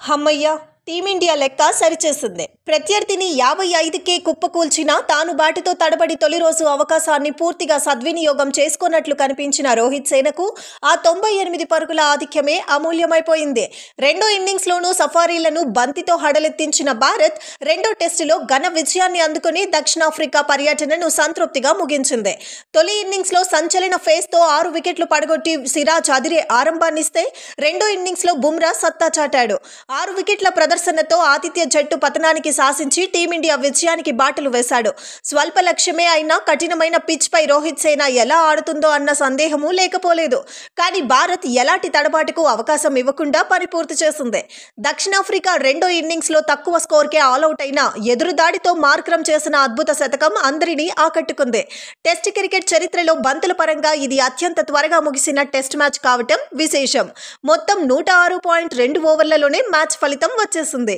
హమ్మయ్య! టీమిండియా లెక్క సరిచేసింది. ప్రత్యర్థిని 55కే కుప్పకూల్చిన తాను బాటుతో తడబడి తొలి రోజు అవకాశాన్ని పూర్తిగా సద్వినియోగం చేసుకోనట్లు కనిపించిన రోహిత్ సేనకు ఆ 98 పరుగుల ఆధిక్యమే అమూల్యమైపోయింది. రెండో ఇన్నింగ్స్లోనూ సఫారీలను బంతితో హడలెత్తించిన భారత్ రెండో టెస్టులో ఘన విజయాన్ని అందుకుని దక్షిణాఫ్రికా పర్యటనను సంతృప్తిగా ముగించింది. తొలి ఇన్నింగ్స్లో సంచలన ఫేస్తో 6 వికెట్లు పడగొట్టి సిరాజ్ అదిరే ఆరంభాన్నిస్తే రెండో ఇన్నింగ్స్లో బుమ్రా సత్తా చాటాడు. 6 వికెట్ల ప్రదర్శనతో ఆతిథ్య జట్టు పతనానికి శాసించి టీమిండియా విజయానికి బాటలు వేశాడు. స్వల్ప లక్ష్యమే అయినా కఠినమైన పిచ్ పై రోహిత్ సేన ఎలా ఆడుతుందో అన్న సందేహమూ లేకపోలేదు. కానీ భారత్ ఎలాంటి తడబాటుకు అవకాశం ఇవ్వకుండా పని పూర్తి చేసింది. దక్షిణాఫ్రికా రెండో ఇన్నింగ్స్లో తక్కువ స్కోర్కే ఆలౌట్ అయిన ఎదురుదాడితో మార్క్రమ్ చేసిన అద్భుత శతకం అందరినీ ఆకట్టుకుంది. టెస్ట్ క్రికెట్ చరిత్రలో బంతుల పరంగా ఇది అత్యంత త్వరగా ముగిసిన టెస్ట్ మ్యాచ్ కావటం విశేషం. మొత్తం 106.2 ఓవర్లలోనే మ్యాచ్ ఫలితం వచ్చేసింది.